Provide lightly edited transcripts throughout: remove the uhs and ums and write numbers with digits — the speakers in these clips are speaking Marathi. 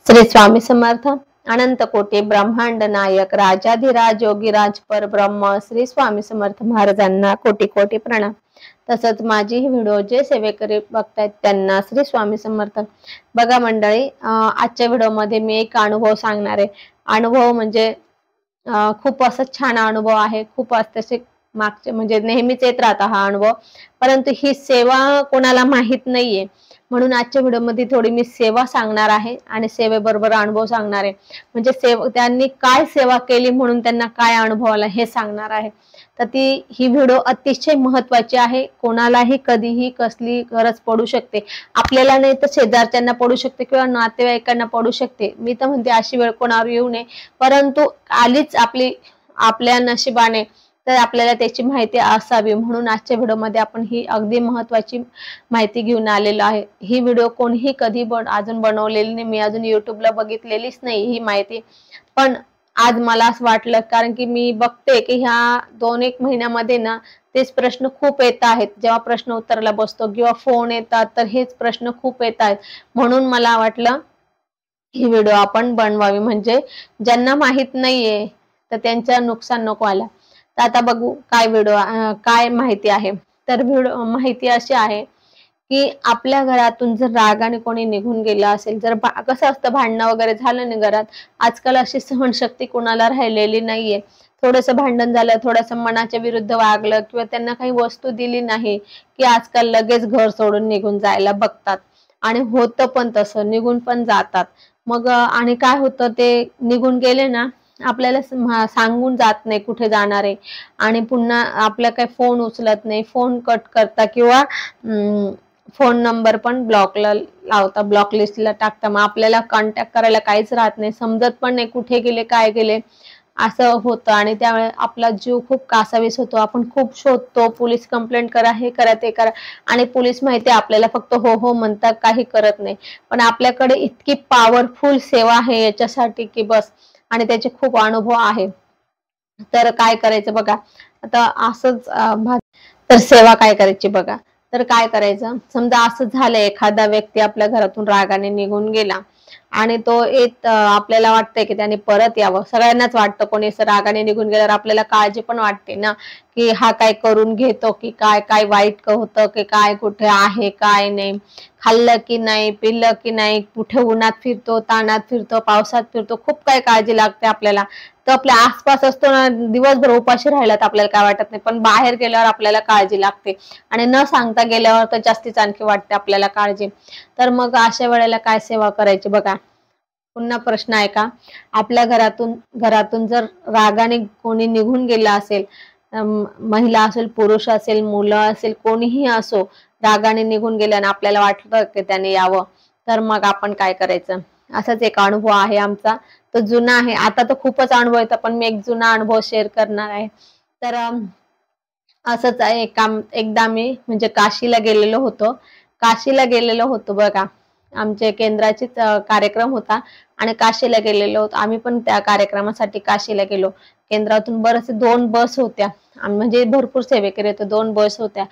श्री स्वामी समर्थ. अनंत कोटी ब्रह्मांड नायक राजाधिराज योगीराज परब्रह्म श्री स्वामी समर्थ महाराजांना कोटी कोटी प्रणाम. तसंच माझी व्हिडिओ जे सेवेकरी बघतायत त्यांना श्री स्वामी समर्थ. बघा मंडळी, आजच्या व्हिडिओमध्ये मी एक अनुभव सांगणार आहे. अनुभव म्हणजे खूप असं छान अनुभव आहे. खूप असे मागचे म्हणजे नेहमीच येत राहता हा अनुभव, परंतु ही सेवा कोणाला माहित नाहीये. म्हणून आजच्या व्हिडिओमध्ये थोडी मी सेवा सांगणार आहे आणि सेवेबरोबर अनुभव सांगणार आहे. म्हणजे त्यांनी काय सेवा केली म्हणून त्यांना काय अनुभव आला हे सांगणार आहे. तर ही व्हिडिओ अतिशय महत्त्वाची आहे. कोणालाही कधीही कसली गरज पडू शकते. आपल्याला नाही तर शेजारच्यांना पडू शकते किंवा नातेवाईकांना पडू शकते. मी तर म्हणते अशी वेळ कोणावर येऊ नये, परंतु आलीच आपल्या नशिबाने तर आपल्याला त्याची माहिती असावी म्हणून आजच्या व्हिडिओमध्ये आपण ही अगदी महत्त्वाची माहिती घेऊन आलेलो आहे. ही व्हिडिओ कोणीही कधी अजून बनवलेली नाही. मी अजून युट्यूबला बघितलेलीच नाही ही माहिती, पण आज मला असं वाटलं, कारण की मी बघते की ह्या 2-1 महिन्यामध्ये ना तेच प्रश्न खूप येत आहेत. जेव्हा प्रश्न उत्तराला बसतो किंवा फोन येतात तर हेच प्रश्न खूप येत आहेत. म्हणून मला वाटलं ही व्हिडिओ आपण बनवावी, म्हणजे ज्यांना माहित नाहीये तर त्यांचं नुकसान नको व्हायला. तर आता बघू काय माहिती आहे. तर व्हिडिओ माहिती अशी आहे की आपल्या घरातून जर रागाने कोणी निघून गेलं असेल, जर कसं असतं भांडणं वगैरे झालं नाही घरात, आजकाल अशी सहनशक्ती कोणाला राहिलेली नाहीये. थोडंसं भांडण झालं, थोडंसं मनाच्या विरुद्ध वागलं किंवा त्यांना काही वस्तू दिली नाही की आजकाल लगेच घर सोडून निघून जायला बघतात. आणि होतं पण तसं, निघून पण जातात. मग आणि काय होतं, ते निघून गेले ना आपल्याला सांगून जात नाही कुठे जाणार आहे, आणि पुन्हा आपला काही फोन उचलत नाही, फोन कट करता किंवा फोन नंबर पण ब्लॉकला लावता, ब्लॉक लिस्टला टाकता. मग आपल्याला कॉन्टॅक्ट करायला काहीच राहत नाही, समजत पण नाही कुठे गेले काय गेले असं होतं. आणि त्यामुळे आपला जीव खूप कासावीस होतो. आपण खूप शोधतो, पोलीस कंप्लेंट करा, हे करा ते करा, आणि पोलीस माहिती आपल्याला फक्त हो हो म्हणतात, काही करत नाही. पण आपल्याकडे इतकी पॉवरफुल सेवा आहे याच्यासाठी की बस, आणि त्याचे खूप अनुभव आहे. तर काय करायचं बघा, आता असंच तर सेवा काय करायची बघा. तर काय करायचं, समजा असं झालं एखादा व्यक्ती आपल्या घरातून रागाने निघून गेला आणि तो आपल्याला वाटतंय की त्याने परत यावं. सगळ्यांनाच वाटतं, कोणी रागाने निघून गेल्यावर आपल्याला काळजी पण वाटते ना की हा काय करून घेतो की काय, काय वाईट होतं की काय, कुठे आहे काय नाही, खाल्लं की नाही, पिल्लं की नाही, कुठे उन्हात फिरतो, तानात फिरतो, पावसात फिरतो, खूप काय काळजी लागते आपल्याला. तो आपल्या आसपास असतो ना, दिवसभर उपाशी राहिला तर आपल्याला काय वाटत नाही, पण बाहेर गेल्यावर आपल्याला काळजी लागते, आणि न सांगता गेल्यावर तर जास्तीच आणखी वाटते आपल्याला काळजी. तर मग अशा वेळेला काय सेवा करायची बघा. पुन्हा प्रश्न आहे का, आपल्या घरातून जर रागाने कोणी निघून गेला असेल, महिला असेल, पुरुष असेल, मुलं असेल, कोणीही असो, रागाने निघून गेलं आणि आपल्याला वाटतं की त्याने यावं, तर मग आपण काय करायचं. असाच एक अनुभव आहे आमचा. तो जुना आहे, आता तर खूपच अनुभव येतात, पण मी एक जुना अनुभव शेअर करणार आहे. तर असंच आहे, एकदा मी म्हणजे काशीला गेलेलो होतो बघा. आमच्या केंद्राचीच कार्यक्रम होता आणि काशीला गेलेलो होतो आम्ही. पण त्या कार्यक्रमासाठी काशीला गेलो. केंद्रातून बरेचसे 2 बस होत्या, म्हणजे भरपूर सेवेकरी होते. 2 बस होत्या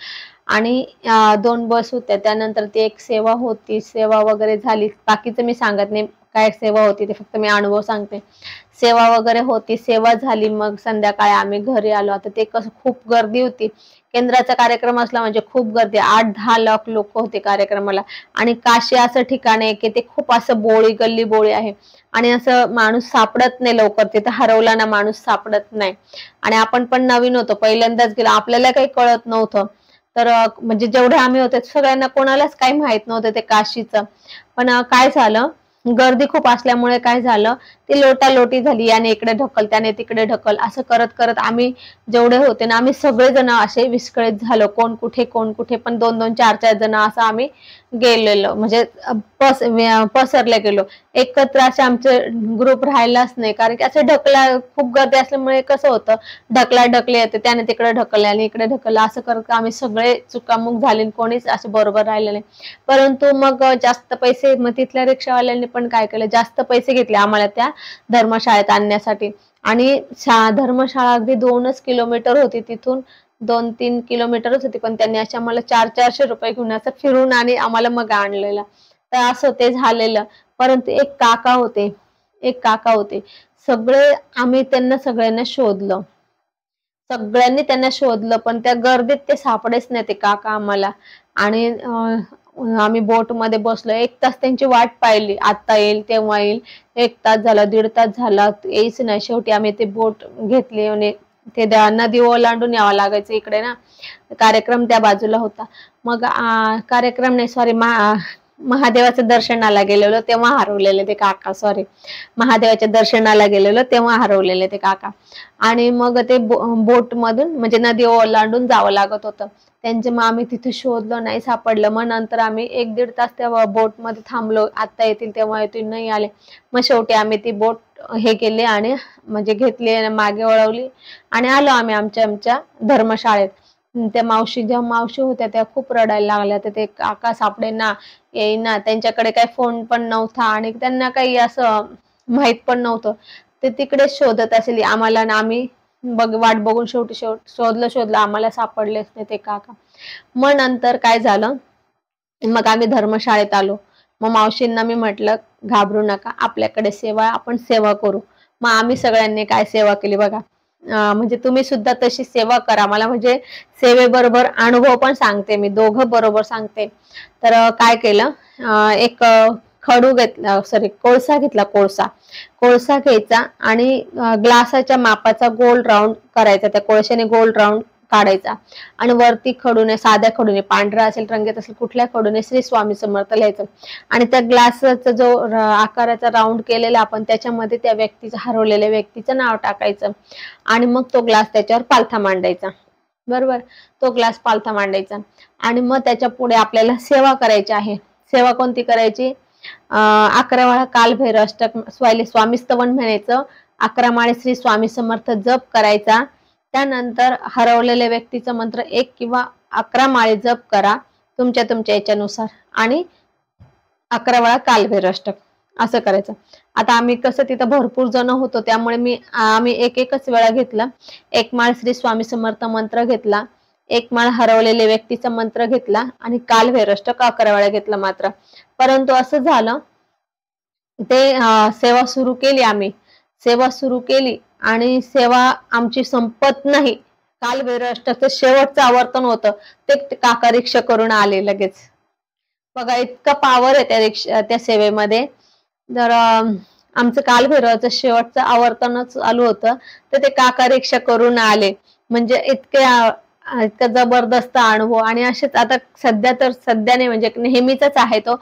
आणि 2 बस होत्या. त्यानंतर ती एक सेवा होती, सेवा वगैरे झाली. बाकीचं मी सांगत नाही काय सेवा होती, ते फक्त मी अनुभव सांगते. सेवा वगैरे होती, सेवा झाली, मग संध्याकाळी आम्ही घरी आलो. आता ते कसं खूप गर्दी होती, केंद्राचा कार्यक्रम असला म्हणजे खूप गर्दी. 8-10 लाख लोक होते कार्यक्रमाला. आणि काशी असं ठिकाण आहे की ते खूप असं गल्ली बोळी आहे, आणि असं माणूस सापडत नाही लवकर. तिथं हरवला ना माणूस सापडत नाही. आणि आपण पण नवीन होतो, पहिल्यांदाच गेलो, आपल्याला काही कळत नव्हतं. तर म्हणजे जेवढे आम्ही होते सगळ्यांना, कोणालाच काही माहित नव्हतं ते काशीचं. पण काय झालं, गर्दी खूप असल्यामुळे काय झालं, ती लोटालोटी झाली, याने इकडे ढकल, त्याने तिकडे ढकल, असं करत करत आम्ही जेवढे होते ना, आम्ही सगळेजण असे विस्कळीत झालो. कोण कुठे, पण 2-2, 4-4 जण असं आम्ही गेलेलो, म्हणजे पसरले गेलो. एकत्र असे आमचे ग्रुप राहिलाच नाही, कारण की असं खूप गर्दी असल्यामुळे कसं होतं, ढकले येते, त्याने तिकडे ढकलले आणि इकडे ढकललं, असं करत आम्ही सगळे चुकामुक झाले, कोणीच असं बरोबर राहिलं नाही. परंतु मग जास्त पैसे, मग तिथल्या रिक्षावाल्यांनी पण काय केलं, जास्त पैसे घेतले आम्हाला त्या धर्मशाळेत आणण्यासाठी. आणि धर्मशाळा अगदी 2च किलोमीटर होती तिथून, 2-3 किलोमीटरच होती, पण त्यांनी अशा आम्हाला 400-400 रुपये घेऊन असं फिरून आणि आम्हाला मग आणलेलं. तर असं ते झालेलं. परंतु एक काका होते सगळे आम्ही त्यांना सगळ्यांना शोधलं, सगळ्यांनी त्यांना शोधलं, पण त्या गर्दीत ते सापडेच नाही ते काका आम्हाला. आणि आम्ही बोट मध्ये बसलो, 1 तास त्यांची वाट पाहिली, आता येईल तेव्हा येईल. 1 तास झाला, 1.5 तास झाला, यायच नाही. शेवटी आम्ही ते बोट घेतली आणि ते नदी ओलांडून यावं लागायचं इकडे ना, कार्यक्रम त्या बाजूला होता. मग कार्यक्रम नाही, सॉरी, महादेवाच्या दर्शनाला गेलेलो तेव्हा हरवलेले ते काका. सॉरी, महादेवाच्या दर्शनाला गेलेलो तेव्हा हरवलेले ते काका. आणि मग ते बोट मधून म्हणजे नदी ओलांडून जावं लागत होतं त्यांचे. मग आम्ही तिथे शोधलं, नाही सापडलं. मग नंतर आम्ही 1-1.5 तास त्या बोट मध्ये थांबलो, आता येतील तेव्हा येतील, नाही आले. मग शेवटी आम्ही ती बोट हे केली आणि म्हणजे घेतली आणि मागे वळवली आणि आलो आम्ही आमच्या धर्मशाळेत. त्या जेव्हा मावशी होत्या त्या खूप रडायला लागल्या, तर ते काका सापडेना, येईना. त्यांच्याकडे काही फोन पण नव्हता आणि त्यांना काही असं माहित पण नव्हतं. ते तिकडेच शोधत असेल आम्हाला ना. आम्ही वाट बघून शेवटी शोधलं, आम्हाला सापडलेच नाही ते काका. मग नंतर काय झालं, मग आम्ही धर्मशाळेत आलो. मग मावशींना मी म्हटलं, घाबरू नका, आपल्याकडे सेवा, आपण सेवा करू. मग आम्ही सगळ्यांनी काय सेवा केली बघा. म्हणजे तुम्ही सुद्धा तशी सेवा करा. मला म्हणजे सेवेबरोबर अनुभव पण सांगते मी, दोघं बरोबर सांगते. तर काय केलं, एक खडू घेतला, सॉरी, कोळसा घेतला. कोळसा घ्यायचा आणि ग्लासाच्या मापाचा गोल राऊंड करायचा, त्या कोळशाने गोल राऊंड काढायचा आणि वरती खडूने, साध्या खडूने, पांढरा असेल, रंगीत असेल, कुठल्या खडूने श्री स्वामी समर्थ लिहायचं. आणि त्या ग्लासाचा जो आकाराचा राऊंड केलेला आपण, त्याच्यामध्ये त्या व्यक्तीचं, हरवलेल्या व्यक्तीचं नाव टाकायचं आणि मग तो ग्लास त्याच्यावर पालथा मांडायचा. बरोबर, तो ग्लास पालथा मांडायचा. आणि मग त्याच्या पुढे आपल्याला सेवा करायची आहे. सेवा कोणती करायची, 11 वेळा कालभैरव अष्टक स्वामी स्तवन म्हणायचं, 11 माळे श्री स्वामी समर्थ जप करायचा. त्यानंतर हरवलेल्या व्यक्तीचा मंत्र 1 किंवा 11 माळे जप करा तुमच्या याच्यानुसार आणि 11 वेळा कालभैरव अष्टक असं करायचं. आता आम्ही कसं तिथं भरपूर जण होतो, त्यामुळे आम्ही एकच वेळा घेतला. 1 माळ श्री स्वामी समर्थ मंत्र घेतला, 1 माळ हरवलेल्या व्यक्तीचा मंत्र घेतला आणि कालभैरव अष्टक 11 वेळा घेतला मात्र. परंतु असं झालं, ते सेवा सुरू केली, आम्ही सेवा सुरू केली आणि सेवा आमची संपत नाही. कालभैरव अष्टकचं शेवटचं आवर्तन होतं, ते काका रिक्षा करून आले लगेच. बघा, इतका पावर आहे त्या सेवेमध्ये. तर आमचं कालभैरवाचं शेवटचं आवर्तनच चालू होतं, तर ते काका रिक्षा करून आले. म्हणजे इतका जबरदस्त अनुभव. आणि असेच आता सध्या नाही, म्हणजे नेहमीच आहे तो.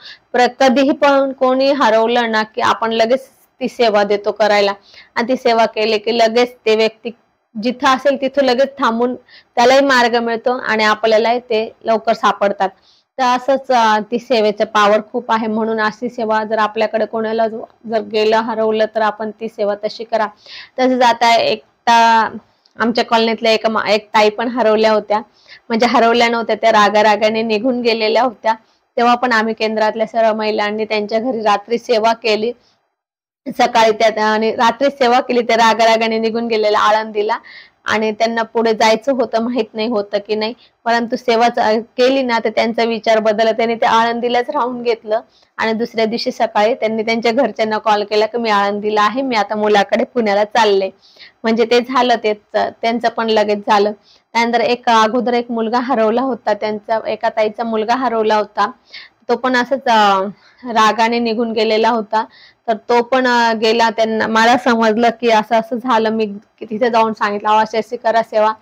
कधीही पण कोणी हरवलं ना, की आपण लगेच ती सेवा देतो करायला आणि ती सेवा केली की लगेच ते व्यक्ती जिथं असेल तिथं लगेच थांबून त्यालाही मार्ग मिळतो आणि आपल्यालाही ते लवकर सापडतात. तर असंच ती सेवेचं पॉवर खूप आहे. म्हणून अशी सेवा जर आपल्याकडे कोणाला जर गेलं, हरवलं, तर आपण ती सेवा तशी करा. तसंच आता आमच्या कॉलनीतल्या एक ताई पण हरवल्या होत्या, म्हणजे हरवल्या नव्हत्या, त्या रागाने निघून गेलेल्या होत्या. तेव्हा पण आम्ही केंद्रातल्या सर्व महिलांनी त्यांच्या घरी रात्री सेवा केली. सकाळी आणि रात्री सेवा केली. त्या रागाने निघून गेलेल्या आळंदीला आणि त्यांना पुढे जायचं होतं, माहित नाही होतं की नाही, परंतु सेवा केली ना, तर त्यांचा विचार बदलला. त्यांनी ते आळंदीलाच राहून घेतलं आणि दुसऱ्या दिवशी सकाळी त्यांनी त्यांच्या घरच्यांना कॉल केला की मी आळंदीला आहे, मी आता मुलाकडे पुण्याला चालले. म्हणजे ते झालं, त्यांचं पण लगेच झालं. त्यानंतर अगोदर एक मुलगा हरवला होता, त्यांचा एका ताईचा मुलगा हरवला होता. तो पण असंच रागाने निघून गेलेला होता. तर तो पण गेला. त्यांना मला समजलं की असं असं झालं. मी तिथे जाऊन सांगितलं, अशी करा सेवा.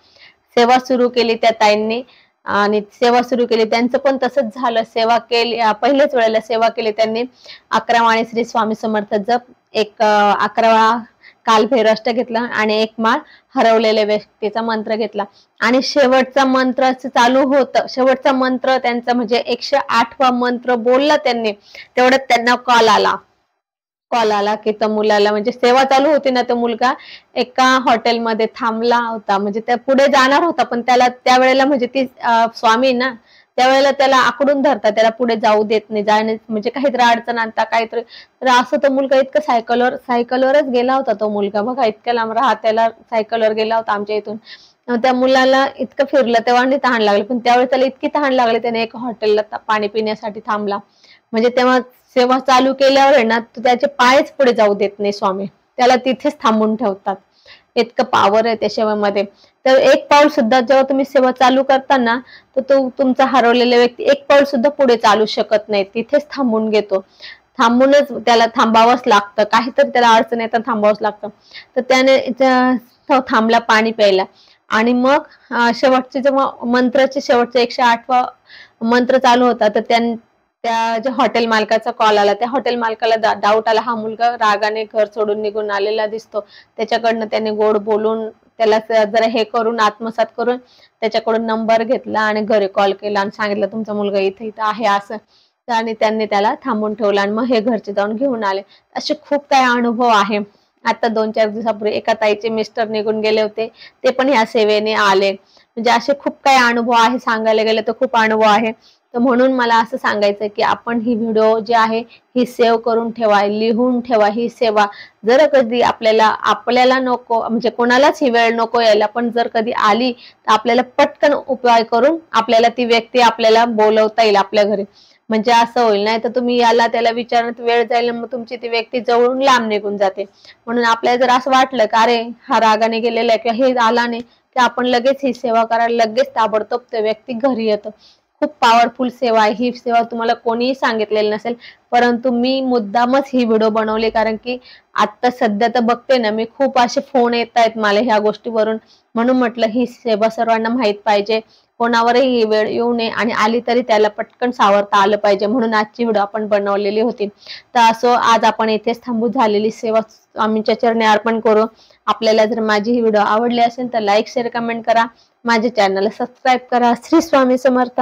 सेवा सुरू केली त्या ताईंनी आणि सेवा सुरू केली. त्यांचं पण तसंच झालं. सेवा केली, पहिल्याच वेळेला सेवा केली त्यांनी. 11 माळे श्री स्वामी समर्थ जप, 11 वेळा कालभैरव अष्टक घेतला आणि 1 माळ हरवलेल्या व्यक्तीचा मंत्र घेतला. आणि शेवटचा मंत्र चालू होतं, शेवटचा मंत्र त्यांचा म्हणजे 108वा मंत्र बोलला त्यांनी, तेवढ्यात त्यांना कॉल आला की त्या मुलाला, म्हणजे सेवा चालू होती ना, तो मुलगा एका हॉटेलमध्ये थांबला होता. म्हणजे त्या पुढे जाणार होता, पण त्याला त्यावेळेला म्हणजे ती स्वामी ना, त्यावेळेला त्याला आकडून धरतात, त्याला पुढे जाऊ देत नाही. जाणे म्हणजे काहीतरी अडचण आणता काहीतरी. तर असं तो मुलगा इतकं सायकलवरच गेला होता तो मुलगा. बघा, इतक्या लांब त्याला सायकलवर गेला होता आमच्या इथून. त्या मुलाला इतकं फिरलं तेव्हा तहान लागली, पण त्यावेळेस त्याला इतकी तहान लागली, त्याने एका हॉटेलला पाणी पिण्यासाठी थांबला. म्हणजे तेव्हा सेवा चालू केल्यावर आहे ना, त्याचे पायच पुढे जाऊ देत नाही स्वामी, त्याला तिथेच थांबून ठेवतात. इतकं पॉवर आहे त्या सेवेमध्ये. तर एक पाऊल सुद्धा जेव्हा तुम्ही सेवा चालू करताना, तर तो तुमचा हरवलेला व्यक्ती एक पाऊल सुद्धा पुढे चालू शकत नाही, तिथेच थांबून घेतो. थांबूनच त्याला थांबावंच लागतं, काहीतरी त्याला अडचण येतात थांबावंच लागतं. तर त्याने तो थांबला पाणी प्यायला आणि मग शेवटचे जेव्हा मंत्राचे शेवटचा 108वा मंत्र चालू होता, तर त्या ज्या हॉटेल मालकाचा कॉल आला. त्या हॉटेल मालकाला डाऊट आला, हा मुलगा रागाने घर सोडून निघून आलेला दिसतो. त्याच्याकडनं त्याने गोड बोलून त्याला जरा हे करून आत्मसात करून त्याच्याकडून नंबर घेतला आणि घरी कॉल केला आणि सांगितलं तुमचा मुलगा इथे इथं आहे असं. आणि त्यांनी त्याला थांबून ठेवलं आणि मग हे घरचे जाऊन घेऊन आले. असे खूप काही अनुभव आहे. आता 2-4 दिवसापूर्वी एका ताईचे मिस्टर निघून गेले होते, ते पण ह्या सेवेने आले. म्हणजे असे खूप काही अनुभव आहे, सांगायला गेले तर खूप अनुभव आहे. तर म्हणून मला असं सांगायचं की आपण ही व्हिडिओ जी आहे ही सेव्ह करून ठेवा, लिहून ठेवा ही सेवा. जर कधी आपल्याला नको म्हणजे कोणालाच ही वेळ नको यायला, पण जर कधी आली तर आपल्याला पटकन उपाय करून आपल्याला ती व्यक्ती आपल्याला बोलवता येईल आपल्या घरी. म्हणजे असं होईल, नाही तर तुम्ही याला त्याला विचारण्यात वेळ जाईल, मग तुमची ती व्यक्ती जवळून लांब निघून जाते. म्हणून आपल्याला जर असं वाटलं की अरे हा रागाने गेलेला आहे किंवा हे आला नाही, की आपण लगेच ही सेवा करायला लगेच ताबडतोब ते व्यक्ती घरी येतं. खूप पॉवरफुल सेवा आहे ही सेवा, तुम्हाला कोणीही सांगितलेली नसेल, परंतु मी मुद्दामच ही व्हिडिओ बनवली कारण की आता सध्या तर बघते ना मी, खूप असे फोन येत आहेत मला ह्या गोष्टीवरून. म्हणून म्हटलं ही सेवा सर्वांना माहित पाहिजे, कोणावरही ही वेळ येऊ नये आणि आली तरी त्याला पटकन सावरता आलं पाहिजे, म्हणून आजची व्हिडिओ आपण बनवलेली होती. तर असो आज आपण इथेच थांबू, झालेली सेवा स्वामींच्या चरणी अर्पण करू. आपल्याला जर माझी ही व्हिडिओ आवडली असेल तर लाईक शेअर कमेंट करा, माझ्या चॅनलला सबस्क्राईब करा. श्री स्वामी समर्थ.